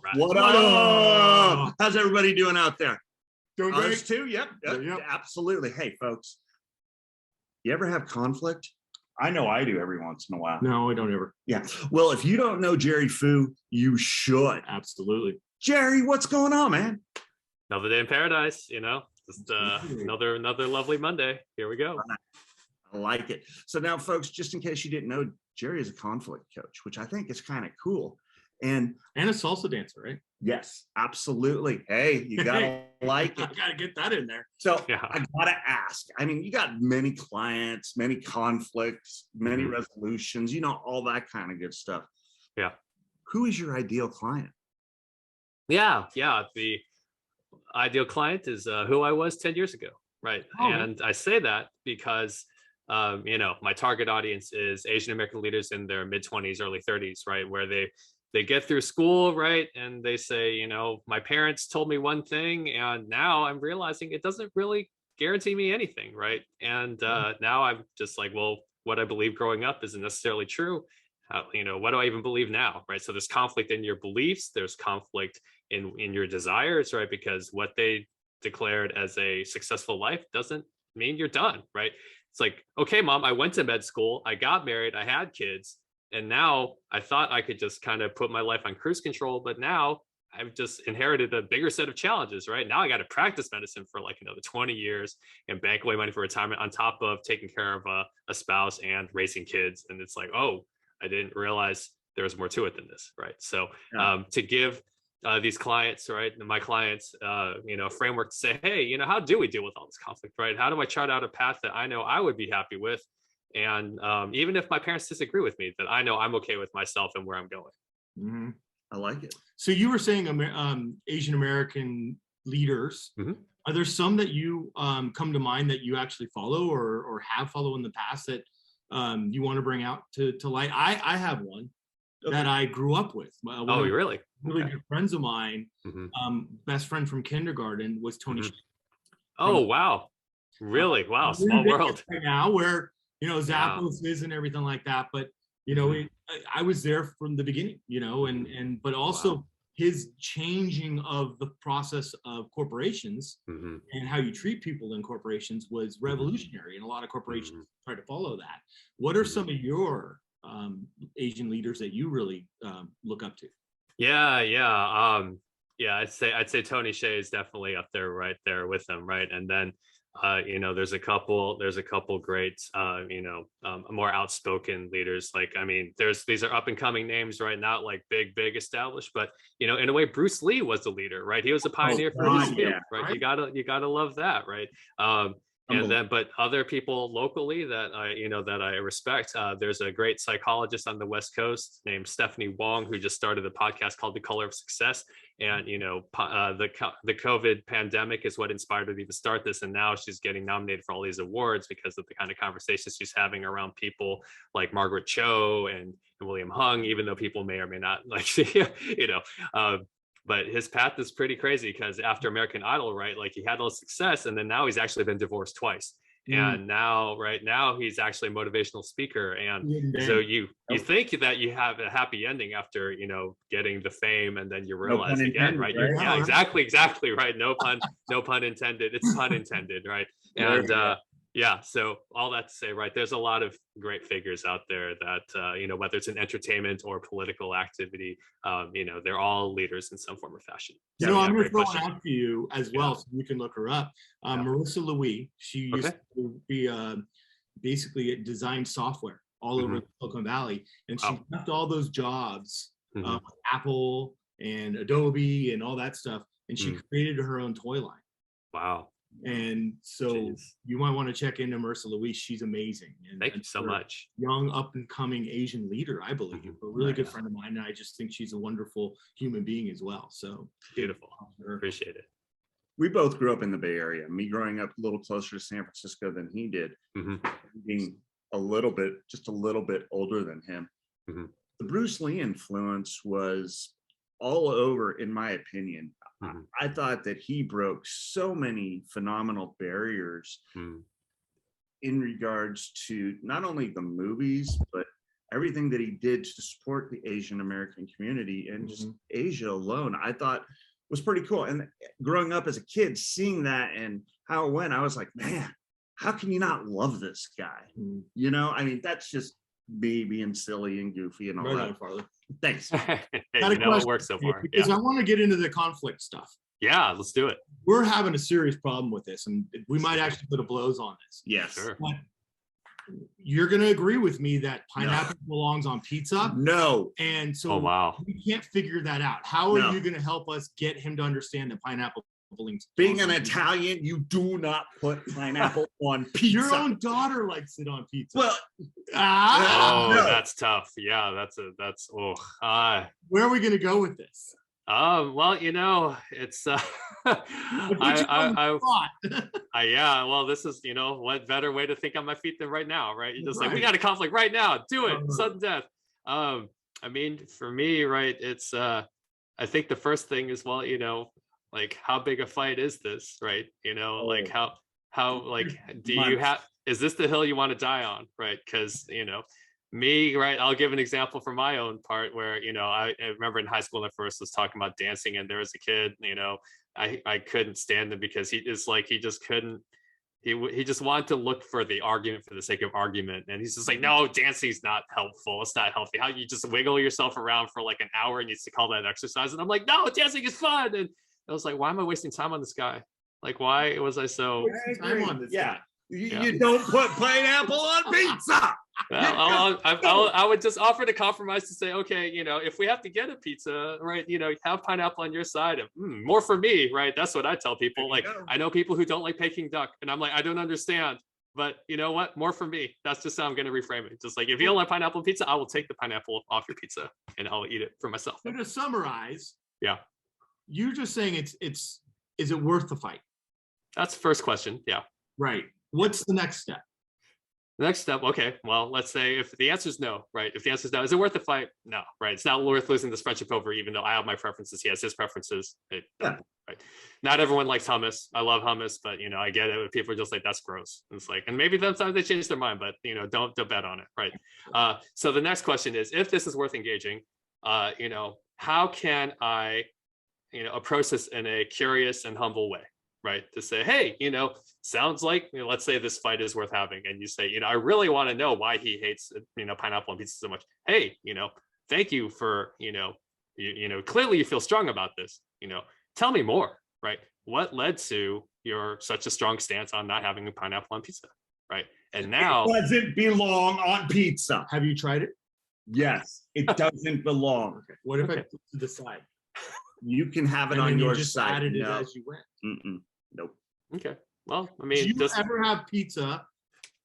Right. What up? How's everybody doing out there? Doing great. Us too? Yep. Absolutely. Hey, folks, you ever have conflict? I know I do every once in a while. No, I don't ever. Yeah. Well, if you don't know Jerry Fu, you should. Absolutely. Jerry, what's going on, man? Another day in paradise, just another lovely Monday. Here we go. I like it. So now, folks, just in case you didn't know, Jerry is a conflict coach, which I think is kind of cool. And a salsa dancer, right? Yes, absolutely. Hey, you gotta like it. I gotta get that in there. So yeah. I gotta ask. I mean, you got many clients, many conflicts, many resolutions, all that kind of good stuff. Yeah. Who is your ideal client? Yeah. The ideal client is who I was 10 years ago, right? Oh, and I say that because my target audience is Asian American leaders in their mid-20s, early 30s, right? Where they get through school, right? And they say, my parents told me one thing, and now I'm realizing it doesn't really guarantee me anything, right? And now I'm just like, well, what I believed growing up isn't necessarily true. What do I even believe now, right? So there's conflict in your beliefs, there's conflict in your desires, right? Because what they declared as a successful life doesn't mean you're done, right? It's like, okay, mom, I went to med school, I got married, I had kids, and now I thought I could just kind of put my life on cruise control, but now I've just inherited a bigger set of challenges, right? Now I got to practice medicine for like another 20 years and bank away money for retirement on top of taking care of a spouse and raising kids. And it's like, oh, I didn't realize there was more to it than this, right? So to give these clients, right, my clients, a framework to say, hey, how do we deal with all this conflict, right? How do I chart out a path that I know I would be happy with? And even if my parents disagree with me, that I know I'm okay with myself and where I'm going. Mm-hmm. I like it. So you were saying Asian American leaders. Mm-hmm. Are there some that you come to mind that you actually follow or have followed in the past that you want to bring out to light? I have one that I grew up with. Oh, really? Really good friends of mine. Mm-hmm. Best friend from kindergarten was Tony. Mm-hmm. Oh, wow. Really? Wow. Small world. Right now where Zappos is and everything like that. But, I was there from the beginning, but also his changing of the process of corporations and how you treat people in corporations was revolutionary. And a lot of corporations try to follow that. What are some of your Asian leaders that you really look up to? I'd say Tony Hsieh is definitely up there, right there with them, right? And then there's a couple great more outspoken leaders. Like, I mean, these are up and coming names, right? Not like big established, but in a way Bruce Lee was the leader, right? He was a pioneer for his field, right? You gotta love that, right? And then, but other people locally that I respect, there's a great psychologist on the West Coast named Stephanie Wong, who just started a podcast called The Color of Success. And, the COVID pandemic is what inspired her to even start this. And now she's getting nominated for all these awards because of the kind of conversations she's having around people like Margaret Cho and William Hung, even though people may or may not like, but his path is pretty crazy because after American Idol, right, like he had all success, and then now he's actually been divorced twice. And now he's actually a motivational speaker. And so you think that you have a happy ending after, getting the fame, and then you realize again, right? Yeah, exactly. Right. No pun intended. It's pun intended. Right. And, so all that to say, right, there's a lot of great figures out there that, whether it's in entertainment or political activity, they're all leaders in some form or fashion. So I'm going to throw it out to you as well, so you can look her up. Marissa Louis, she used to be basically designed software all over Silicon Valley, and she left all those jobs with Apple and Adobe and all that stuff, and she created her own toy line. Wow. And so you might want to check into Marissa Louis. She's amazing. Thank you so much. Young, up and coming Asian leader, I believe. A really good friend of mine. And I just think she's a wonderful human being as well. So beautiful. Appreciate it. We both grew up in the Bay Area. Me growing up a little closer to San Francisco than he did, being just a little bit older than him. The Bruce Lee influence was all over, in my opinion. I thought that he broke so many phenomenal barriers in regards to not only the movies, but everything that he did to support the Asian American community and just Asia alone, I thought was pretty cool. And growing up as a kid, seeing that and how it went, I was like, man, how can you not love this guy? You know, I mean, that's just me being silly and goofy and all that. Thanks. Hey, you know, it works so far. Because I want to get into the conflict stuff. Yeah, let's do it. We're having a serious problem with this, and we might actually put a blows on this. Yes. Sure. But you're going to agree with me that pineapple belongs on pizza? No. And so Oh, wow. we can't figure that out. How are you going to help us get him to understand that pineapple belongs? Being an Italian, you do not put pineapple on pizza. Your own daughter likes it on pizza. Well, no. That's tough. Yeah, where are we going to go with this? Well, you know, it's yeah, well, this is, you know, what better way to think on my feet than right now, right? You're just like, we got a conflict right now, do it, sudden death. I mean, for me, right, it's I think the first thing is, well, you know, like, how big a fight is this, right? You know, like how like, do you have, is this the hill you want to die on, right? Because, you know, me, right, I'll give an example from my own part where, you know, I remember in high school when I first was talking about dancing, and there was a kid, you know, I couldn't stand him because he just couldn't, he just wanted to look for the argument for the sake of argument, and he's just like, no, dancing's not helpful, it's not healthy, how you just wiggle yourself around for like an hour and you used call that exercise. And I'm like, no, dancing is fun. And I was like, why am I wasting time on this guy? Like, why was I so time on this guy? You don't put pineapple on pizza. Well, I would just offer to compromise to say, okay, you know, if we have to get a pizza, right, you know, have pineapple on your side. More for me, right? That's what I tell people. Like, I know people who don't like Peking duck, and I'm like, I don't understand, but you know what? More for me. That's just how I'm going to reframe it. Just like, if you don't like pineapple on pizza, I will take the pineapple off your pizza and I'll eat it for myself. So to summarize, you're just saying is it worth the fight? That's the first question. Yeah. Right. What's the next step? The next step, okay, well, let's say if the answer is no, right? If the answer is no, is it worth the fight? No, right? It's not worth losing this friendship over, even though I have my preferences, he has his preferences. Right? Not everyone likes hummus. I love hummus, but, you know, I get it. People are just like, that's gross. And it's like, and maybe sometimes they change their mind, but, you know, don't bet on it, right? So the next question is, if this is worth engaging, you know, how can I, you know, approach this in a curious and humble way? Right, to say, hey, you know, sounds like, you know, let's say this fight is worth having, and you say, you know, I really want to know why he hates, you know, pineapple on pizza so much. Hey, you know, thank you for, you know, you know, clearly you feel strong about this. You know, tell me more, right? What led to your such a strong stance on not having a pineapple on pizza, right? And now it doesn't belong on pizza. Have you tried it? Yes, it doesn't belong. Okay. What if I put it to the side? You can have it on your just side. Added it as you went. Nope. Okay. Well, I mean, do you ever have pizza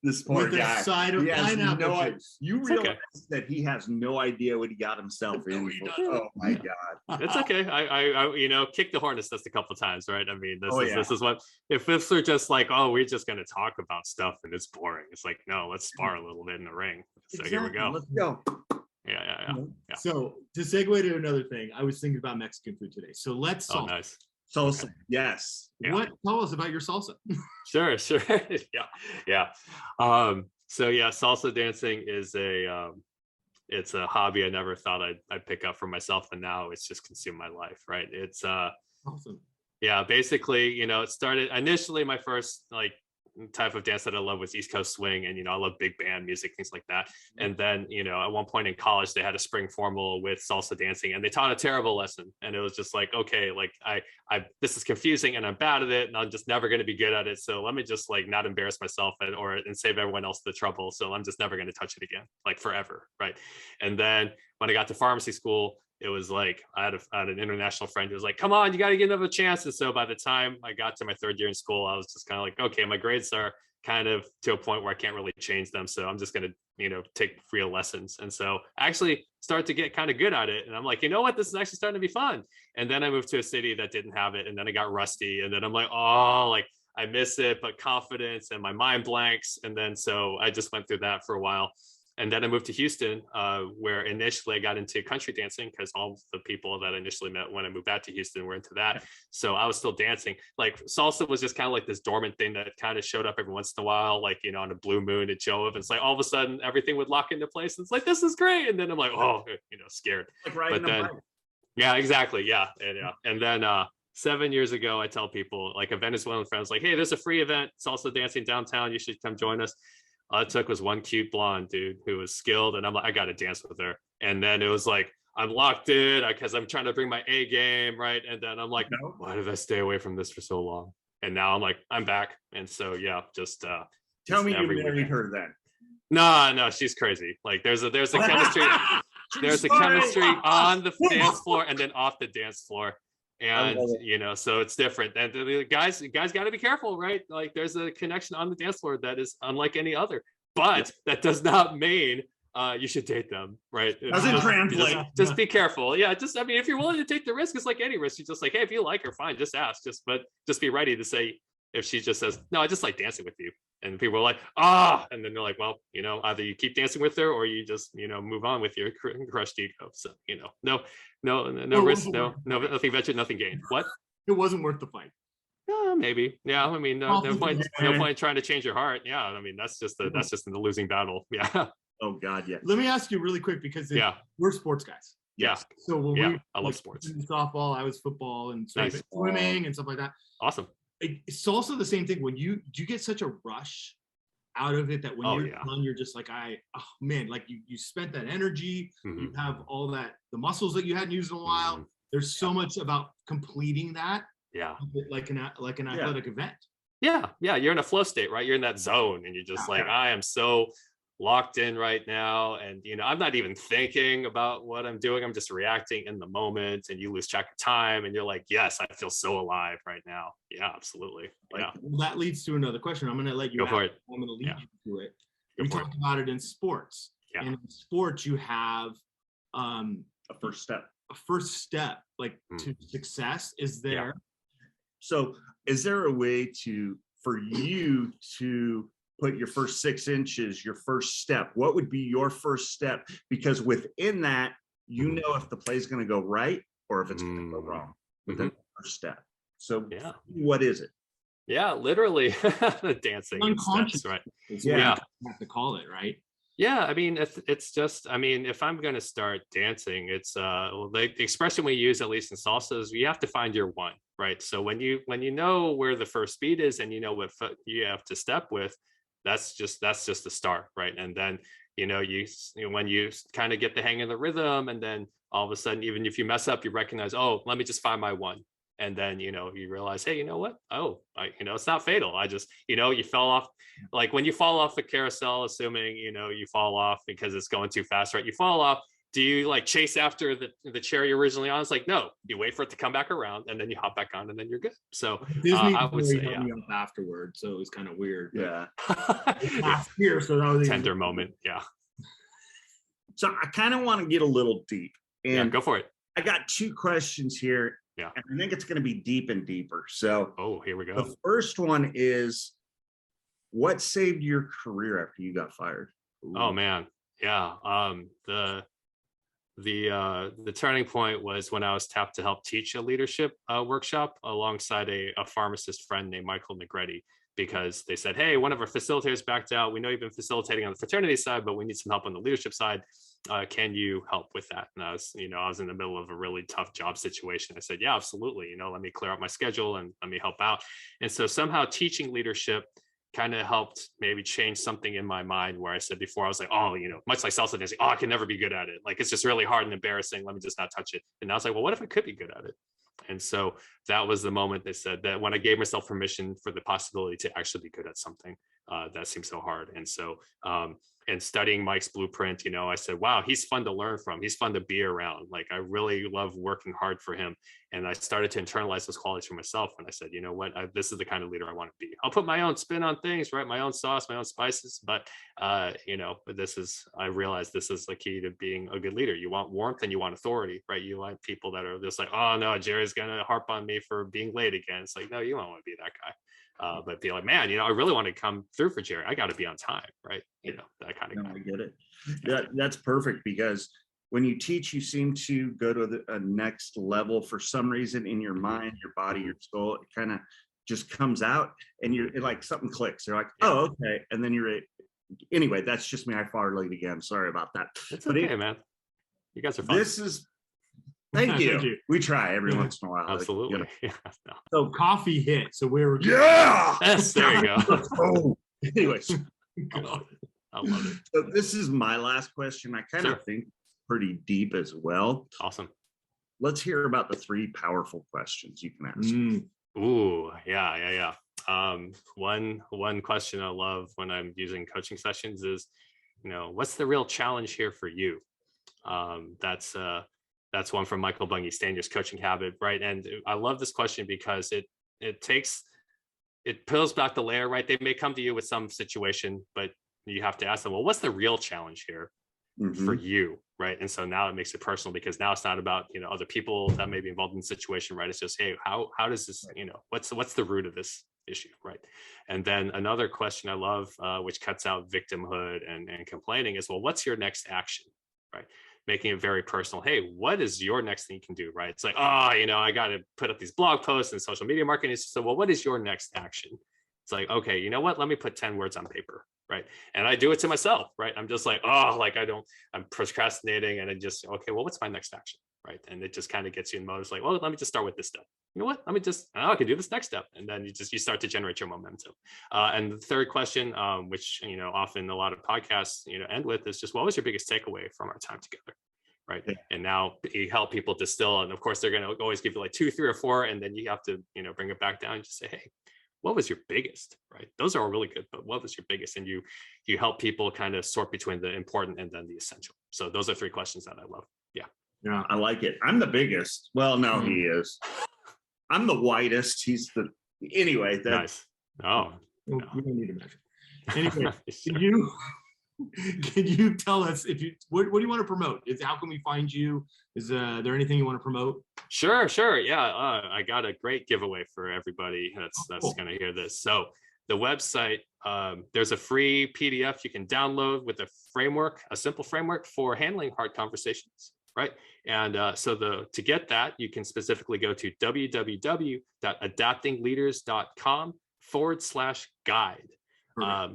this poor with guy. a side of pineapple juice? You realize that he has no idea what he got himself in. Oh my God. It's okay. I you know, kick the hornet's nest a couple times, right? I mean, this is what, if are just like, oh, we're just going to talk about stuff and it's boring. It's like, no, let's spar a little bit in the ring. So here we go. Let's go. Yeah. So to segue to another thing, I was thinking about Mexican food today. So let's salsa. Oh, nice. Salsa, yes. Tell us about your salsa. Sure. Yeah. So yeah, salsa dancing is it's a hobby I never thought I'd pick up for myself, and now it's just consumed my life, right? It's awesome. Yeah, basically, you know, it started initially, my first like type of dance that I love was East Coast swing, and you know, I love big band music, things like that. And then, you know, at one point in college they had a spring formal with salsa dancing, and they taught a terrible lesson, and it was just like, okay, like I this is confusing and I'm bad at it and I'm just never going to be good at it, so let me just like not embarrass myself and save everyone else the trouble, so I'm just never going to touch it again, like forever, right? And then when I got to pharmacy school, it was like I had an international friend who was like, come on, you got to give another chance. And so by the time I got to my third year in school, I was just kind of like, okay, my grades are kind of to a point where I can't really change them, so I'm just going to, you know, take real lessons. And so I actually started to get kind of good at it, and I'm like, you know what, this is actually starting to be fun. And then I moved to a city that didn't have it, and then I got rusty, and then I'm like, oh, like I miss it, but confidence and my mind blanks. And then so I just went through that for a while. And then I moved to Houston, where initially I got into country dancing because all the people that I initially met when I moved back to Houston were into that. So I was still dancing. Like salsa was just kind of like this dormant thing that kind of showed up every once in a while, like, you know, on a blue moon at Jove. And it's like all of a sudden everything would lock into place. And it's like, this is great. And then I'm like, oh, you know, scared. Like but then, yeah, exactly. Yeah. And then 7 years ago, I tell people, like a Venezuelan friends, like, hey, there's a free event, salsa dancing downtown. You should come join us. All it took was one cute blonde dude who was skilled, and I'm like, I got to dance with her. And then it was like, I'm locked in because I'm trying to bring my A game, right? And then I'm like, why did I stay away from this for so long? And now I'm like, I'm back. And so yeah, just tell me you married her then. No, she's crazy. Like there's a chemistry, there's a chemistry on the dance floor and then off the dance floor. And you know, so it's different. And the guys got to be careful, right? Like there's a connection on the dance floor that is unlike any other, but that does not mean you should date them, right? Doesn't translate. Just be careful. Yeah, just I mean, if you're willing to take the risk, it's like any risk. You're just like, hey, if you like her, fine, just ask. But be ready to say if she just says, no, I just like dancing with you. And people are like, and then they're like, well, you know, either you keep dancing with her or you just, you know, move on with your crushed ego. So, you know, no risk, nothing ventured, nothing gained. What? It wasn't worth the fight. Maybe. Yeah. I mean, no point trying to change your heart. Yeah. I mean, that's just the losing battle. Yeah. Oh God, yeah. Let me ask you really quick because we're sports guys. Yeah. So when I love sports. Softball, I was football and swimming and stuff like that. Awesome. It's also the same thing when you get such a rush out of it that when you're done, you're just like, like you spent that energy, you have all that, the muscles that you hadn't used in a while. There's so much about completing that. Yeah. Like an athletic event. Yeah. Yeah. You're in a flow state, right? You're in that zone and you're just like, I am so locked in right now. And, you know, I'm not even thinking about what I'm doing. I'm just reacting in the moment and you lose track of time and you're like, yes, I feel so alive right now. Yeah, absolutely. Yeah. Well, that leads to another question. I'm going to let you go for it. I'm going to lead you to it. We talked about it in sports. Yeah. And in sports, you have a first step. A first step, like to success is there. Yeah. So is there a way for you to put your first 6 inches, your first step? What would be your first step? Because within that, you know if the play is going to go right or if it's going to go wrong within the first step. So what is it? Yeah, literally dancing. Unconscious, steps, right? Yeah. You have to call it, right? Yeah, I mean, it's just, I mean, if I'm going to start dancing, it's the expression we use, at least in salsa, is you have to find your one, right? So when you know where the first beat is and you know what foot you have to step with, that's just the start, right? And then, you know, when you kind of get the hang of the rhythm, and then all of a sudden, even if you mess up, you recognize, oh, let me just find my one. And then, you know, you realize, hey, you know what? It's not fatal. I just, you fell off. Like when you fall off the carousel, assuming, you fall off because it's going too fast, right? You fall off. Do you like chase after the chair you're originally on? It's like, no, you wait for it to come back around and then you hop back on and then you're good. So I would say, me up afterwards. So it was kind of weird. Yeah. Last year, so that was tender moment. Yeah. So I kind of want to get a little deep. And go for it. I got 2 questions here. Yeah. And I think it's going to be deep and deeper. So here we go. The first one is, what saved your career after you got fired? Ooh. Oh man. Yeah. The turning point was when I was tapped to help teach a leadership workshop alongside a pharmacist friend named Michael Negretti, because they said, hey, one of our facilitators backed out. We know you've been facilitating on the fraternity side, but we need some help on the leadership side. Can you help with that? And I was in the middle of a really tough job situation. I said, yeah, absolutely. Let me clear up my schedule and let me help out. And so somehow teaching leadership kind of helped maybe change something in my mind, where I said before, I was like, much like salsa dancing, I can never be good at it. Like, it's just really hard and embarrassing. Let me just not touch it. And I was like, well, what if I could be good at it? And so that was the moment they said that when I gave myself permission for the possibility to actually be good at something that seemed so hard. And so, and studying Mike's blueprint, I said, wow, he's fun to learn from. He's fun to be around. Like, I really love working hard for him. And I started to internalize those qualities for myself. And I said, you know what, this is the kind of leader I want to be. I'll put my own spin on things, right? My own sauce, my own spices. But, I realized this is the key to being a good leader. You want warmth and you want authority, right? You want people that are just like, oh no, Jerry's going to harp on me for being late again. It's like, no, you don't want to be that guy. But be like, man, I really want to come through for Jerry. I got to be on time, right? That kind of No, guy. I get it. That's perfect, because when you teach, you seem to go to a next level for some reason in your mind, your body, your soul. It kind of just comes out, and like something clicks. You're like, oh, okay, and then you're anyway. That's just me. I farted again. Sorry about that. It's okay, man. You guys are fun. This is. Thank you. Thank you. We try every once in a while. Absolutely. No. So coffee hit. So we're yes, there you go. Oh, anyways, I love it. So this is my last question. I kind of think pretty deep as well. Awesome. Let's hear about the 3 powerful questions you can ask. Ooh, yeah. One question I love when I'm using coaching sessions is, what's the real challenge here for you? That's one from Michael Bungay, Stay in Your Coaching Habit, right? And I love this question because it peels back the layer, right? They may come to you with some situation, but you have to ask them, well, what's the real challenge here for you, right? And so now it makes it personal, because now it's not about, other people that may be involved in the situation, right? It's just, hey, how does this, what's the root of this issue, right? And then another question I love, which cuts out victimhood and complaining, is, well, what's your next action, right? Making it very personal. Hey, what is your next thing you can do, right? It's like, I got to put up these blog posts and social media marketing. So, well, what is your next action? It's like, okay, you know what? Let me put 10 words on paper, right? And I do it to myself, right? I'm just like, I'm procrastinating, and I just, okay, well, what's my next action, right? And it just kind of gets you in mode. It's like, well, let me just start with this step. You know what? I can do this next step. And then you start to generate your momentum. And the third question, which, often a lot of podcasts, end with, is just, what was your biggest takeaway from our time together? Right. Yeah. And now you help people distill. And of course, they're going to always give you like 2, 3, or 4. And then you have to, bring it back down and just say, hey, what was your biggest, right? Those are all really good, but what was your biggest? And you help people kind of sort between the important and then the essential. So those are 3 questions that I love. Yeah. Yeah, I like it. I'm the biggest. Well, no, he is. I'm the whitest. He's the, anyway. Nice. Oh, we don't need to measure. Anyway, can you tell us what do you want to promote? How can we find you? Is there anything you want to promote? Sure. Yeah. I got a great giveaway for everybody that's cool. Going to hear this. So the website, there's a free PDF you can download with a simple framework for handling hard conversations. Right. And to get that, you can specifically go to www.adaptingleaders.com/guide.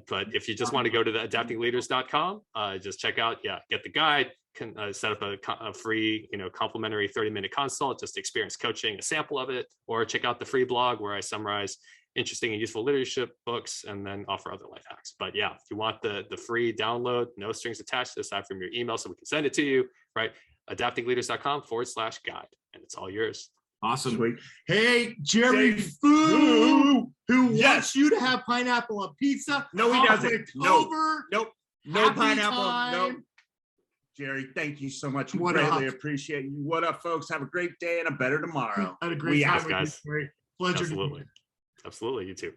But if you just want to go to the adaptingleaders.com, just check out, get the guide, can set up a free, complimentary 30-minute consult, just experience coaching, a sample of it, or check out the free blog where I summarize interesting and useful leadership books and then offer other life hacks. But yeah, if you want the free download, no strings attached aside from your email, so we can send it to you, right? adaptingleaders.com/guide, and it's all yours. Awesome. Sweet. Hey, Jerry Fu, who wants you to have pineapple on pizza. No, he doesn't. Nope. No pineapple. Time. Nope. Jerry, thank you so much. We greatly appreciate you. What up, folks? Have a great day and a better tomorrow. Had a great time, guys. Pleasure. Absolutely. You too.